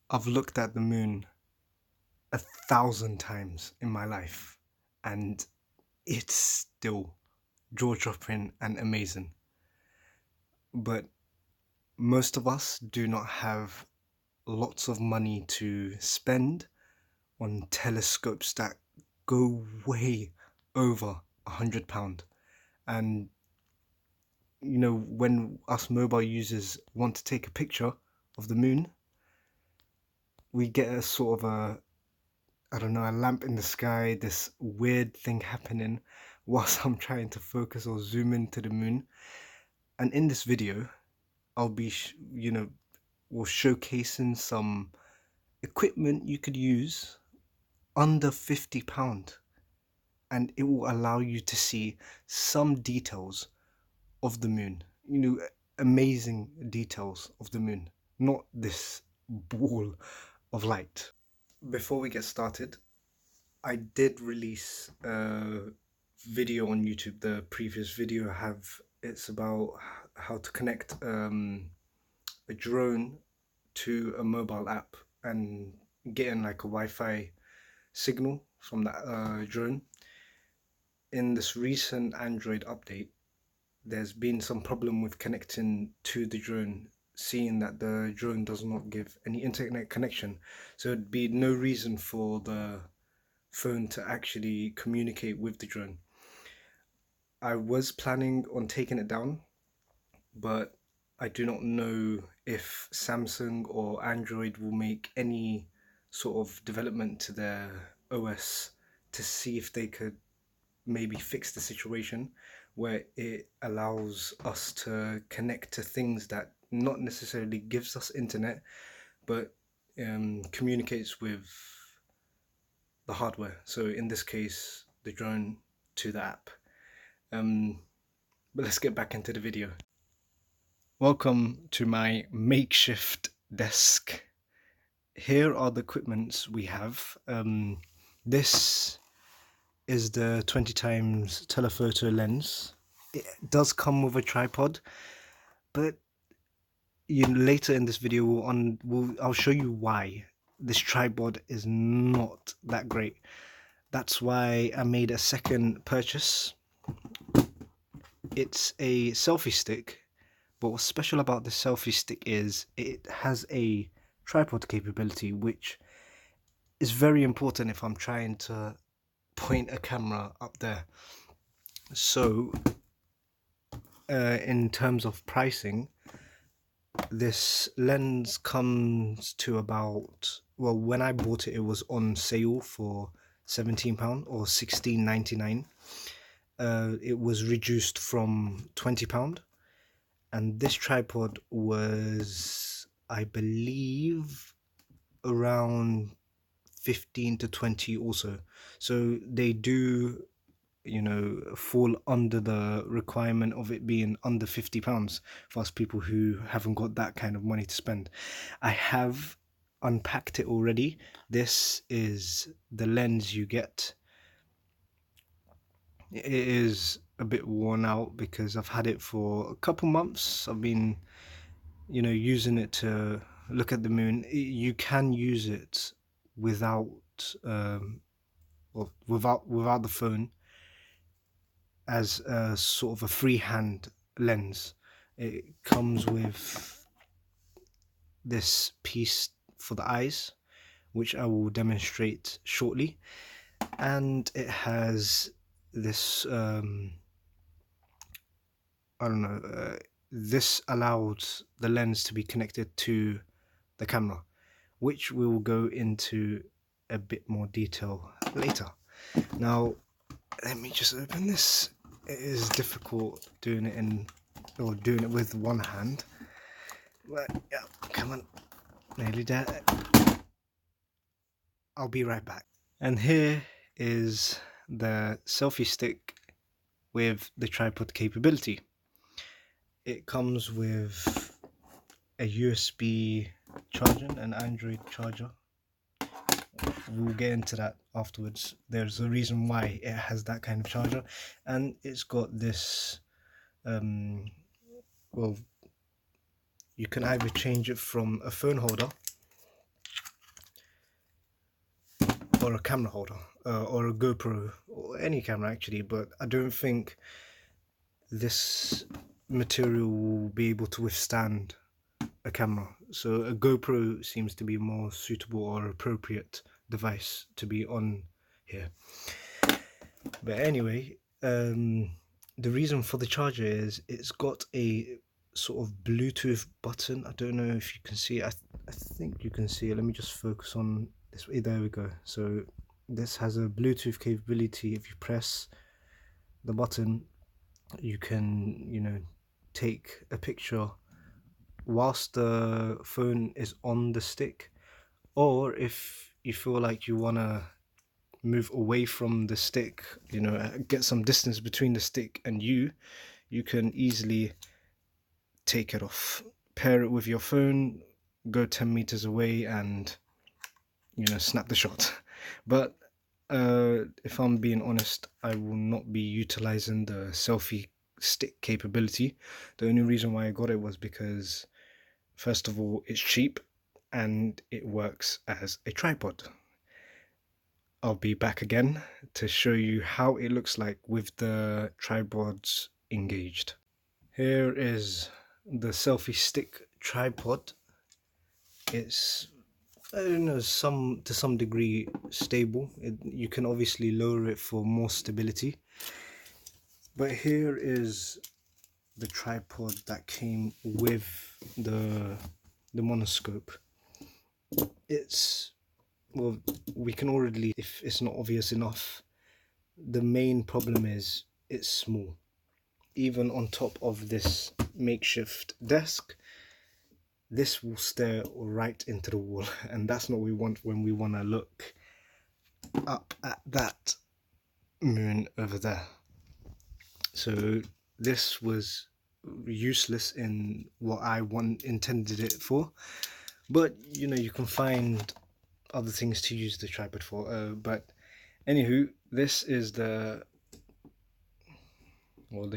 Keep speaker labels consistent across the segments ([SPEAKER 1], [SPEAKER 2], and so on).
[SPEAKER 1] I've looked at the moon 1,000 times in my life, and it's still jaw-dropping and amazing. But most of us do not have lots of money to spend on telescopes that go way over £100. And when us mobile users want to take a picture of the moon, we get a sort of I don't know, a lamp in the sky, this weird thing happening whilst I'm trying to focus or zoom into the moon. And in this video, I'll be, we're showcasing some equipment you could use under £50, and it will allow you to see some details of the moon. Amazing details of the moon, not this ball of light. Before we get started, I did release a video on YouTube. The previous video it's about how to connect a drone to a mobile app and getting like a Wi-Fi signal from that drone. In this recent Android update, there's been some problem with connecting to the drone, seeing that the drone does not give any internet connection. So it'd be no reason for the phone to actually communicate with the drone. I was planning on taking it down, but I do not know if Samsung or Android will make any sort of development to their OS to see if they could maybe fix the situation where it allows us to connect to things that not necessarily gives us internet, but communicates with the hardware. So in this case, the drone to the app. But let's get back into the video. Welcome to my makeshift desk. Here are the equipments we have. This is the 20 times telephoto lens. It does come with a tripod, but later in this video I'll show you why this tripod is not that great. That's why I made a second purchase. It's a selfie stick, but what's special about the selfie stick is it has a tripod capability, which is very important if I'm trying to point a camera up there. So in terms of pricing, this lens comes to about, well, when I bought it, it was on sale for £17 or £16.99. It was reduced from £20, and this tripod was, I believe, around 15 to 20 also. So they do fall under the requirement of it being under £50 for us people who haven't got that kind of money to spend. I have unpacked it already. This is the lens you get. It is a bit worn out because I've had it for a couple months. I've been using it to look at the moon. You can use it without without the phone, as a sort of a freehand lens. It comes with this piece for the eyes, which I will demonstrate shortly, and it has this I don't know, this allows the lens to be connected to the camera, which we will go into a bit more detail later. Now let me just open this. It is difficult doing it with one hand, but yeah, come on, nearly there. I'll be right back. And here is the selfie stick with the tripod capability. It comes with a USB charger, an Android charger. We'll get into that afterwards. There's a reason why it has that kind of charger, and it's got this well, you can either change it from a phone holder or a camera holder, or a GoPro, or any camera actually, but I don't think this material will be able to withstand a camera. So a GoPro seems to be a more suitable or appropriate device to be on here. But anyway, the reason for the charger is it's got a sort of Bluetooth button. I don't know if you can see it. I think you can see it. Let me just focus on this way. There we go. So this has a Bluetooth capability. If you press the button, you can, you know, take a picture whilst the phone is on the stick, or if you feel like you want to move away from the stick, you know, get some distance between the stick and you can easily take it off, pair it with your phone, go 10 meters away and, you know, snap the shot. But if I'm being honest, I will not be utilizing the selfie stick capability. The only reason why I got it was because, first of all, it's cheap and it works as a tripod. I'll be back again to show you how it looks like with the tripods engaged. Here is the selfie stick tripod. It's, I don't know, to some degree stable. You can obviously lower it for more stability. But here is the tripod that came with the monoscope. It's, well, we can already, if it's not obvious enough, the main problem is it's small. Even on top of this makeshift desk, this will stare right into the wall, and that's not what we want when we want to look up at that moon over there. So this was useless in what I intended it for, but you know, you can find other things to use the tripod for. But anywho, this is the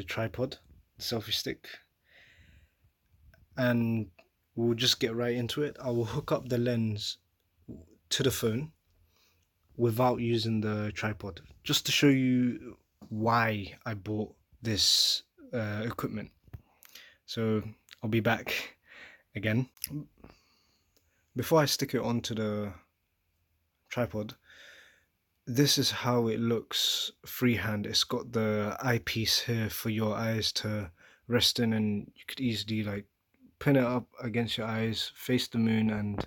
[SPEAKER 1] tripod, the selfie stick, and we'll just get right into it. I will hook up the lens to the phone without using the tripod, just to show you why I bought this equipment. So I'll be back again. Before I stick it onto the tripod, this is how it looks freehand. It's got the eyepiece here for your eyes to rest in, and you could easily like pin it up against your eyes, face the moon, and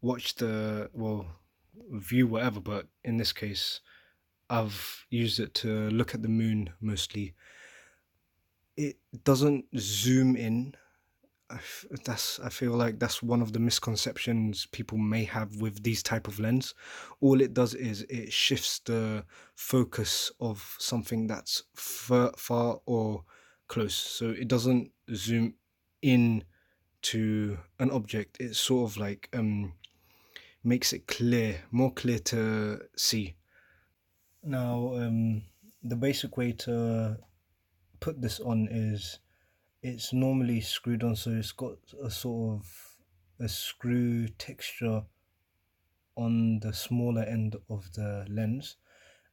[SPEAKER 1] watch the, well, view whatever. But in this case, I've used it to look at the moon mostly. It doesn't zoom in. I feel like that's one of the misconceptions people may have with these type of lens. All it does is it shifts the focus of something that's far or close. So it doesn't zoom in to an object. It sort of like makes it more clear to see. Now, the basic way to put this on is, it's normally screwed on, so it's got a sort of a screw texture on the smaller end of the lens,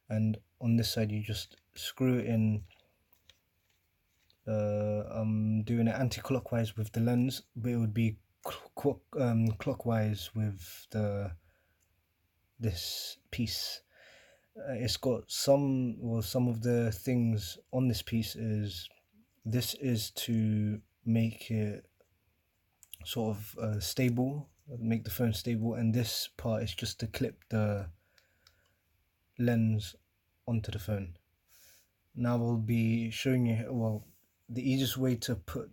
[SPEAKER 1] and on this side you just screw it in. I'm doing it anti-clockwise with the lens, but it would be clockwise with this piece. It's got some of the things on this piece is, this is to make it sort of stable, make the phone stable, and this part is just to clip the lens onto the phone. Now we'll be showing you, well, the easiest way to put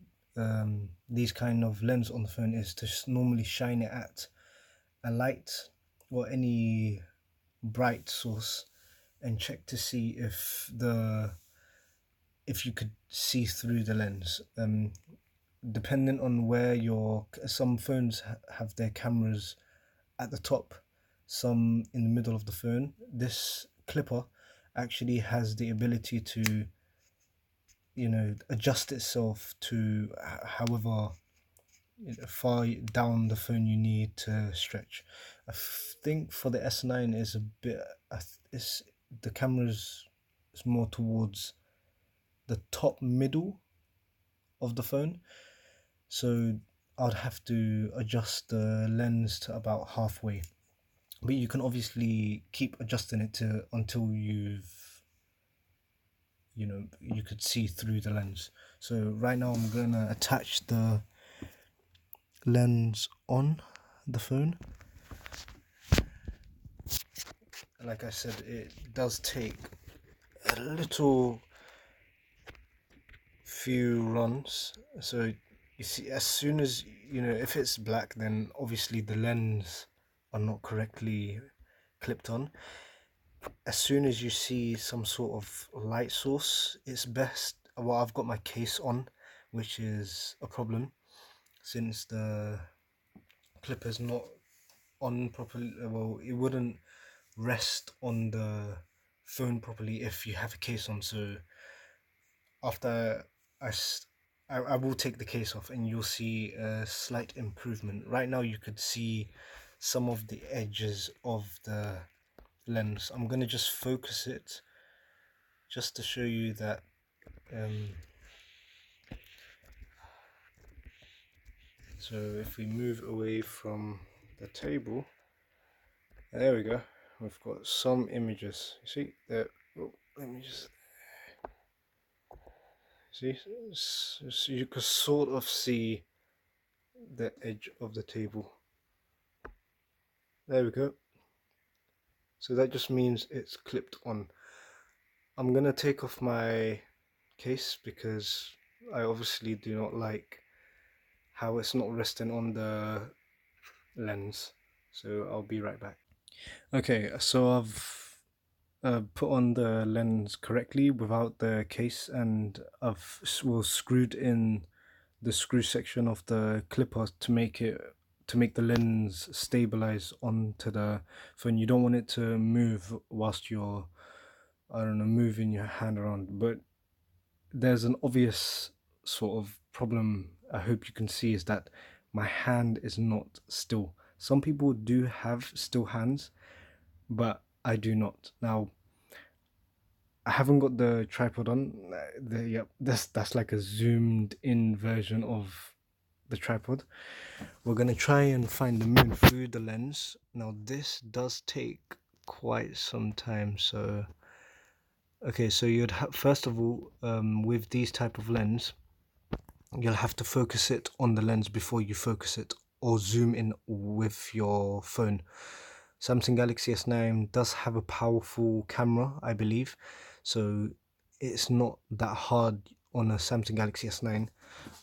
[SPEAKER 1] these kind of lens on the phone is to normally shine it at a light or any bright source and check to see if you could see through the lens. Depending on where some phones have their cameras at the top, some in the middle of the phone. This clipper actually has the ability to, you know, adjust itself to however far down the phone you need to stretch. I think for the S9 is a bit, it's the camera's is more towards the top middle of the phone, so I'd have to adjust the lens to about halfway. But you can obviously keep adjusting it to until you could see through the lens. So right now I'm gonna attach the lens on the phone. Like I said, it does take a little few runs. So you see, as soon as if it's black, then obviously the lens are not correctly clipped on. As soon as you see some sort of light source, it's best. Well, I've got my case on, which is a problem since the clipper's not on properly. Well, it wouldn't rest on the phone properly if you have a case on. So after I will take the case off and you'll see a slight improvement. Right now you could see some of the edges of the lens. I'm gonna just focus it just to show you that so if we move away from the table, there we go, we've got some images. You see there, oh, let me just see, so you can sort of see the edge of the table. There we go. So that just means it's clipped on. I'm gonna take off my case because I obviously do not like how it's not resting on the lens. So I'll be right back. Okay, so I've put on the lens correctly without the case, and I've screwed in the screw section of the clipper to make the lens stabilize onto the phone. You don't want it to move whilst you're, I don't know, moving your hand around. But there's an obvious sort of problem I hope you can see, is that my hand is not still. Some people do have still hands, but I do not. Now I haven't got the tripod on. Yep, that's like a zoomed in version of the tripod. We're gonna try and find the moon through the lens. Now this does take quite some time, so okay, so you'd first of all, with these type of lens, you'll have to focus it on the lens before you focus it or zoom in with your phone. Samsung Galaxy S9 does have a powerful camera, I believe, so it's not that hard on a Samsung Galaxy S9,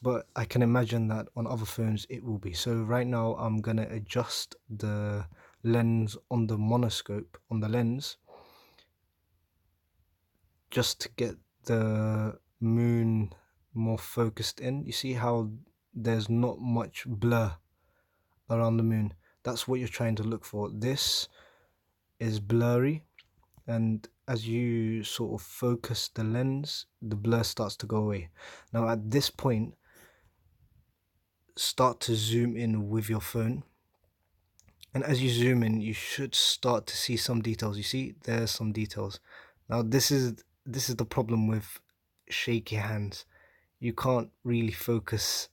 [SPEAKER 1] but I can imagine that on other phones it will be. So right now I'm gonna adjust the lens on the monoscope on the lens just to get the moon more focused in. You see how there's not much blur around the moon? That's what you're trying to look for. This is blurry, and as you sort of focus the lens, the blur starts to go away. Now at this point, start to zoom in with your phone, and as you zoom in, you should start to see some details. You see there's some details. Now this is the problem with shaky hands. You can't really focus,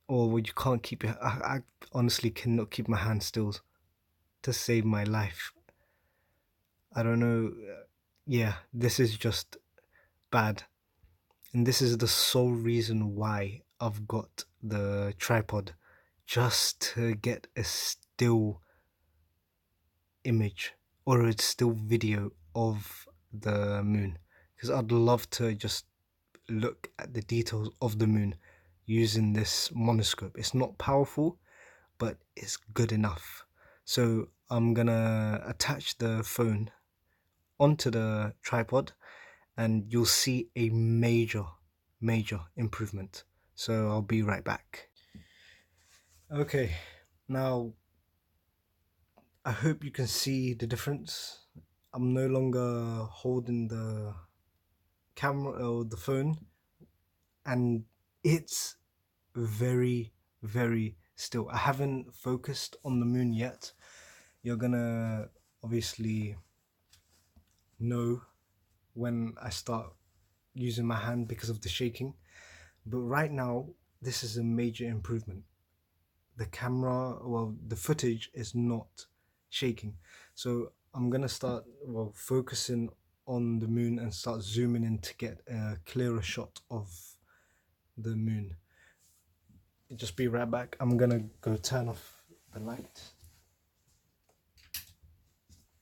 [SPEAKER 1] or you can't keep your, I honestly cannot keep my hand still to save my life. I don't know, yeah, this is just bad, and this is the sole reason why I've got the tripod, just to get a still image or a still video of the moon, because I'd love to just look at the details of the moon using this monoscope. It's not powerful, but it's good enough. So I'm gonna attach the phone onto the tripod and you'll see a major improvement. So I'll be right back. Okay, now I hope you can see the difference. I'm no longer holding the camera or the phone, and it's very, very still. I haven't focused on the moon yet. You're gonna obviously know when I start using my hand because of the shaking. But right now, this is a major improvement. The camera, well, the footage is not shaking. So I'm gonna start, well, focusing on the moon and start zooming in to get a clearer shot of the moon. Just be right back. I'm gonna go turn off the light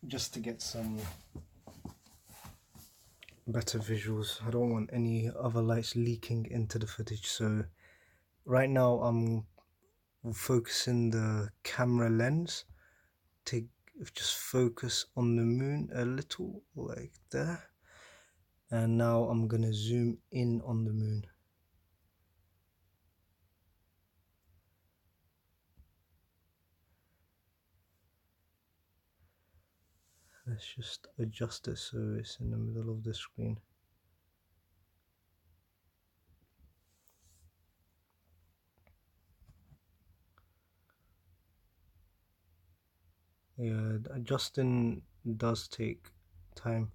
[SPEAKER 1] just to get some better visuals. I don't want any other lights leaking into the footage. So right now I'm focusing the camera lens to just focus on the moon a little, like there. And now I'm gonna zoom in on the moon. Let's just adjust it so it's in the middle of the screen. Yeah, adjusting does take time.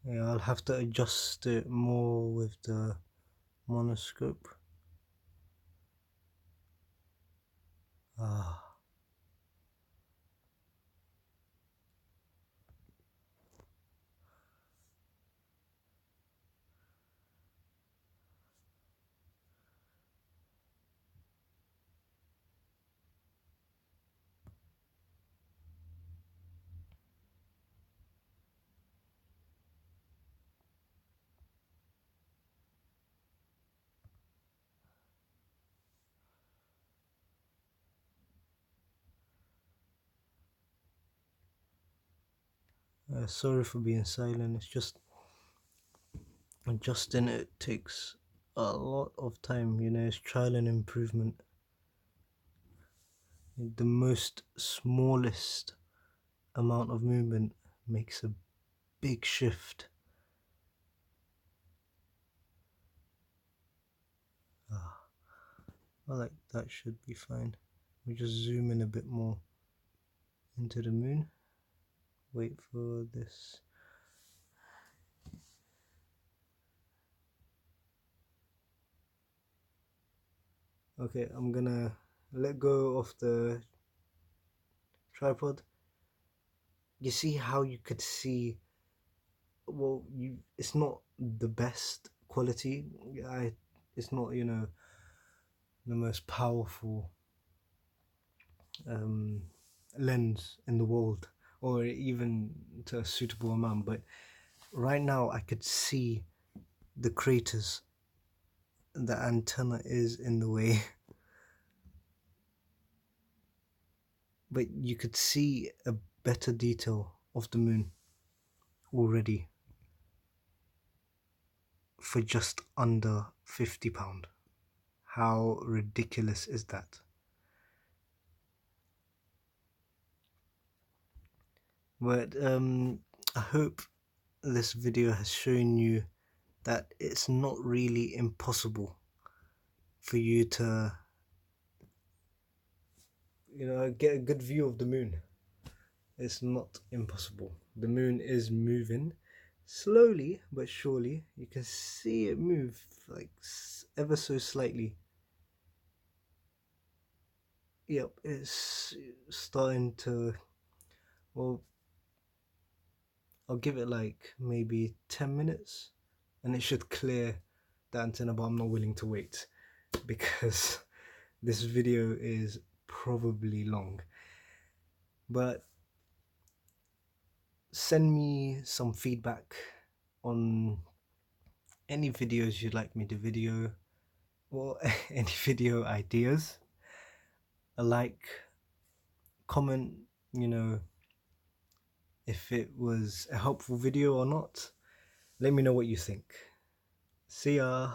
[SPEAKER 1] Yeah, I'll have to adjust it more with the monoscope. Ah. Sorry for being silent, it's just adjusting it takes a lot of time, you know, it's trial and improvement. The most smallest amount of movement makes a big shift. I like that should be fine. We just zoom in a bit more into the moon. Wait for this. Okay, I'm gonna let go of the tripod. You see how you could see, well, it's not the best quality. It's not, you know, the most powerful lens in the world, or even to a suitable amount, but right now I could see the craters. The antenna is in the way. But you could see a better detail of the moon already for just under £50. How ridiculous is that? But I hope this video has shown you that it's not really impossible for you to, you know, get a good view of the moon. It's not impossible. The moon is moving slowly but surely. You can see it move like ever so slightly. Yep, it's starting to, well, I'll give it like maybe 10 minutes and it should clear the antenna, but I'm not willing to wait because this video is probably long. But send me some feedback on any videos you'd like me to video, or any video ideas. A like, comment, you know, if it was a helpful video or not. Let me know what you think. See ya.